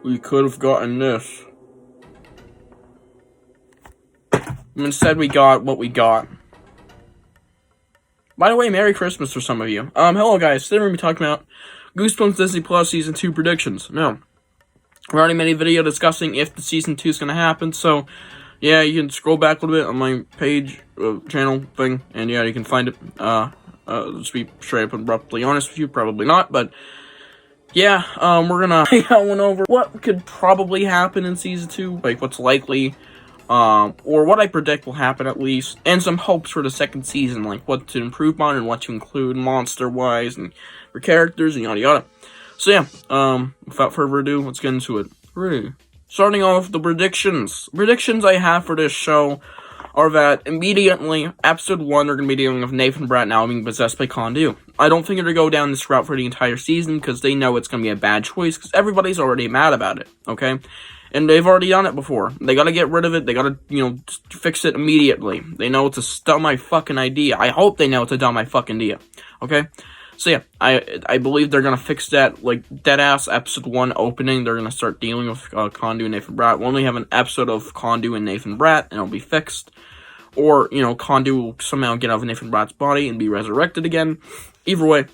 we could have gotten this. Instead, we got what we got. By the way, Merry Christmas for some of you. Hello guys, today we're going to be talking about Goosebumps Disney Plus Season 2 predictions. Now, we already made a video discussing if the Season 2 is going to happen, so, yeah, you can scroll back a little bit on my page, channel thing, and yeah, you can find it. Let's be straight up and abruptly honest with you, probably not, but, yeah, we're gonna going over what could probably happen in Season 2, like, what's likely, or what I predict will happen at least, and some hopes for the second season, like what to improve on and what to include monster-wise and for characters and yada yada. So yeah, without further ado, let's get into it. Starting off the predictions. Predictions I have for this show are that immediately, episode 1, they're going to be dealing with Nathan Bratt now being possessed by Condu. I don't think they're going to go down this route for the entire season, because they know it's going to be a bad choice, because everybody's already mad about it, okay? And they've already done it before. They gotta get rid of it. They gotta, fix it immediately. They know it's a dumb fucking idea. I hope they know it's a dumb fucking idea. Okay? So yeah, I believe they're gonna fix that, like, dead-ass episode 1 opening. They're gonna start dealing with Condu and Nathan Bratt. We'll only have an episode of Condu and Nathan Bratt, and it'll be fixed. Or, Condu will somehow get out of Nathan Bratt's body and be resurrected again. Either way,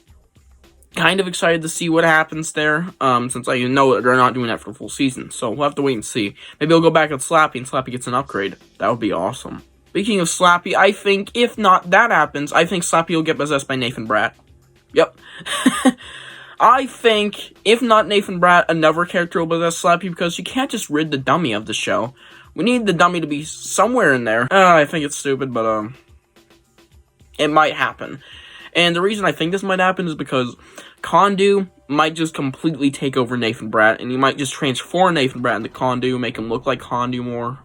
kind of excited to see what happens there, since I know that they're not doing that for the full season, so we'll have to wait and see. Maybe we'll go back at Slappy, and Slappy gets an upgrade. That would be awesome. Speaking of Slappy, I think, if not that happens, I think Slappy will get possessed by Nathan Bratt. Yep. I think, if not Nathan Bratt, another character will possess Slappy, because you can't just rid the dummy of the show. We need the dummy to be somewhere in there. I think it's stupid, but, it might happen. And the reason I think this might happen is because Condu might just completely take over Nathan Bratt, and he might just transform Nathan Bratt into Condu, make him look like Condu more.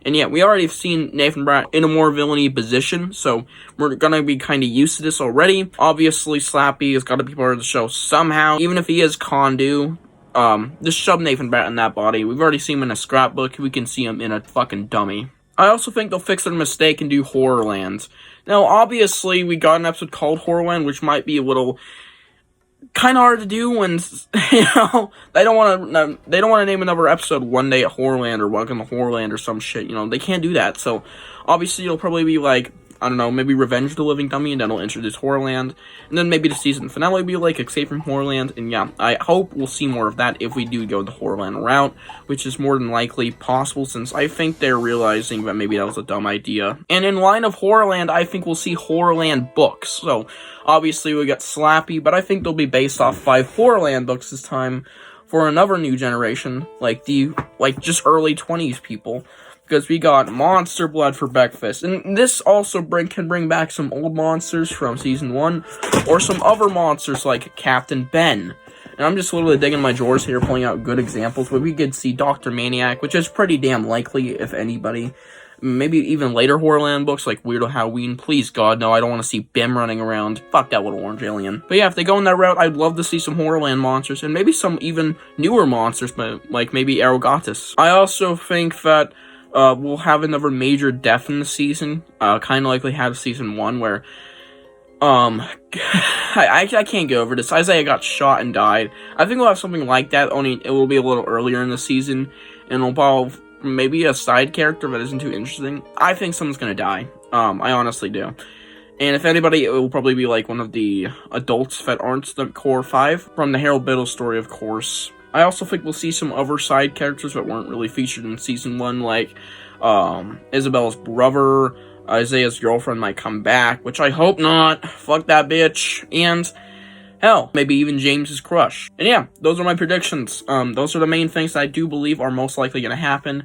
And yeah, we already have seen Nathan Bratt in a more villainy position, so we're gonna be kind of used to this already. Obviously, Slappy has got to be part of the show somehow, even if he is Condu. Just shove Nathan Bratt in that body. We've already seen him in a scrapbook. We can see him in a fucking dummy. I also think they'll fix their mistake and do Horrorland. Now, obviously, we got an episode called Horrorland, which might be a little kind of hard to do when, they don't want to name another episode One Day at Horrorland or Welcome to Horrorland or some shit, they can't do that. So, obviously, it'll probably be like, I don't know, maybe Revenge of the Living Dummy, and then it'll introduce Horrorland, and then maybe the season finale will be like Escape from Horrorland, and yeah, I hope we'll see more of that if we do go the Horrorland route, which is more than likely possible, since I think they're realizing that maybe that was a dumb idea. And in line of Horrorland, I think we'll see Horrorland books, so obviously we got Slappy, but I think they'll be based off 5 Horrorland books this time for another new generation, like just early 20s people. Because we got Monster Blood for breakfast. And this also can bring back some old monsters from Season 1. Or some other monsters like Captain Ben. And I'm just literally digging my drawers here, pulling out good examples. But we could see Dr. Maniac, which is pretty damn likely, if anybody. Maybe even later Horrorland books like Weirdo Halloween. Please, God, no, I don't want to see Bim running around. Fuck that little orange alien. But yeah, if they go in that route, I'd love to see some Horrorland monsters. And maybe some even newer monsters, like maybe Aerogatus. I also think that we'll have another major death in the season, kind of like we had Season 1, where, I can't get over this. Isaiah got shot and died. I think we'll have something like that, only it will be a little earlier in the season, and it'll involve maybe a side character that isn't too interesting. I think someone's gonna die. I honestly do. And if anybody, it will probably be like one of the adults that aren't the core 5, from the Harold Biddle story, of course. I also think we'll see some other side characters that weren't really featured in Season 1, like, Isabella's brother, Isaiah's girlfriend might come back, which I hope not. Fuck that bitch. And, hell, maybe even James's crush. And yeah, those are my predictions. Those are the main things that I do believe are most likely going to happen.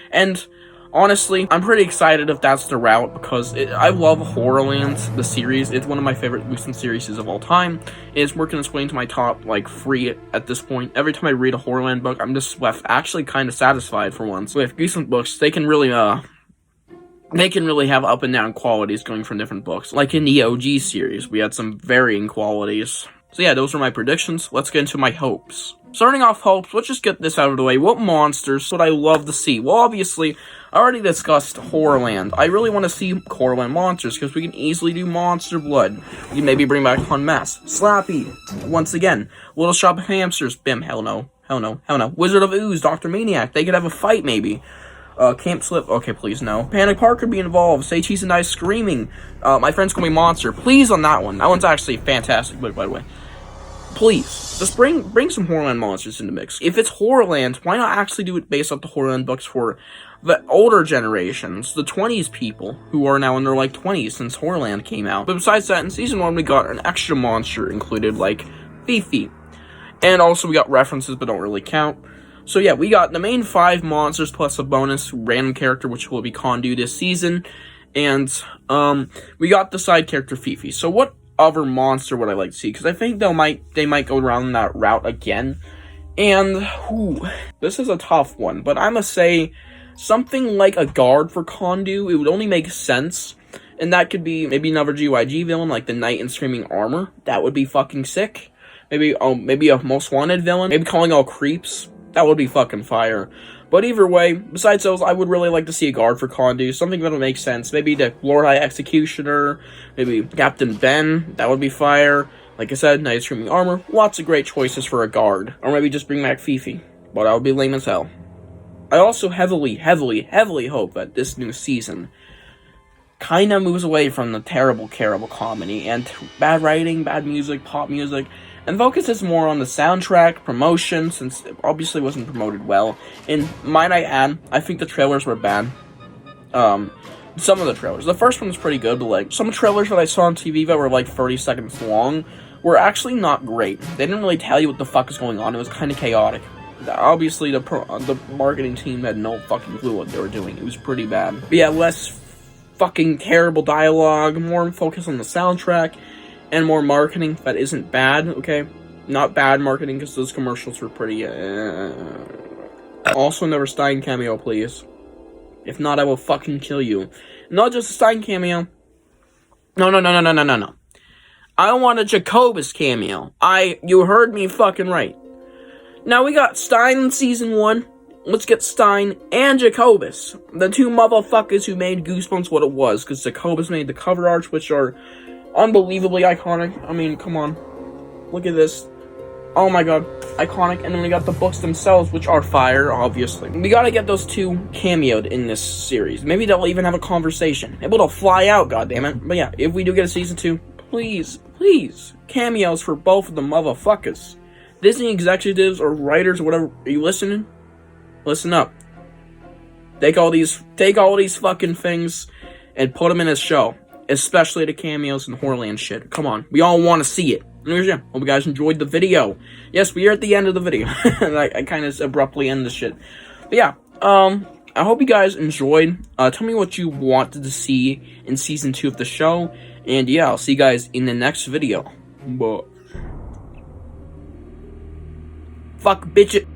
And honestly, I'm pretty excited if that's the route, because I love Horrorland, the series. It's one of my favorite Goosebumps series of all time. It's working its way into my top, 3 at this point. Every time I read a Horrorland book, I'm just left actually kind of satisfied for once. With Goosebumps books, they can really have up and down qualities going from different books. Like in the OG series, we had some varying qualities. So yeah, those are my predictions. Let's get into my hopes. Starting off hopes, let's just get this out of the way. What monsters would I love to see? Well, obviously, I already discussed Horrorland. I really want to see Horrorland monsters, because we can easily do Monster Blood. We can maybe bring back Unmasked. Slappy, once again. Little Shop of Hamsters. Bim, hell no. Hell no. Hell no. Wizard of Ooze, Dr. Maniac. They could have a fight, maybe. Camp Slip. Okay, please, no. Panic Park could be involved. Say Cheese and Dice Screaming. My Friends Call Me Monster. Please on that one. That one's actually a fantastic book, by the way. Please. Just bring some Horrorland monsters in the mix. If it's Horrorland, why not actually do it based off the Horrorland books for the older generations, the 20s people, who are now in their, like, 20s since Horrorland came out. But besides that, in Season 1, we got an extra monster included, like Fifi. And also, we got references, but don't really count. So yeah, we got the main 5 monsters plus a bonus random character, which will be Condu this season. And, we got the side character Fifi. So what other monster would I like to see? Because I think they might go around that route again. And, this is a tough one, but I must say, something like a guard for Condu, it would only make sense. And that could be maybe another GYG villain, like the Knight in Screaming Armor. That would be fucking sick. Maybe a Most Wanted villain. Maybe calling all creeps. That would be fucking fire. But either way, besides those, I would really like to see a guard for Condu. Something that would make sense. Maybe the Lord High Executioner. Maybe Captain Ben. That would be fire. Like I said, Knight in Screaming Armor. Lots of great choices for a guard. Or maybe just bring back Fifi. But that would be lame as hell. I also heavily hope that this new season kinda moves away from the terrible comedy and bad writing, bad music, pop music, and focuses more on the soundtrack, promotion, since it obviously wasn't promoted well. And might I add, I think the trailers were bad. Some of the trailers. The first one was pretty good, but like, some trailers that I saw on TV that were like 30 seconds long were actually not great. They didn't really tell you what the fuck is going on. It was kind of chaotic. Obviously, the marketing team had no fucking clue what they were doing. It was pretty bad. But yeah, less fucking terrible dialogue, more focus on the soundtrack, and more marketing that isn't bad, okay? Not bad marketing, because those commercials were pretty, Also, another Stine cameo, please. If not, I will fucking kill you. Not just a Stine cameo. No. I want a Jacobus cameo. You heard me fucking right. Now, we got Stine in Season 1. Let's get Stine and Jacobus. The 2 motherfuckers who made Goosebumps what it was. Because Jacobus made the cover arts, which are unbelievably iconic. I mean, come on. Look at this. Oh my god. Iconic. And then we got the books themselves, which are fire, obviously. We gotta get those 2 cameoed in this series. Maybe they'll even have a conversation. Maybe they'll fly out, goddammit. But yeah, if we do get a Season 2, please, cameos for both of the motherfuckers. Disney executives or writers or whatever, are you listening? Listen up. Take all these fucking things and put them in a show. Especially the cameos and Horrorland shit. Come on. We all want to see it. Anyways, yeah. Hope you guys enjoyed the video. Yes, we are at the end of the video. I kind of abruptly end this shit. But yeah. I hope you guys enjoyed. Tell me what you wanted to see in Season 2 of the show. And yeah, I'll see you guys in the next video. Bye. Fuck bitch it.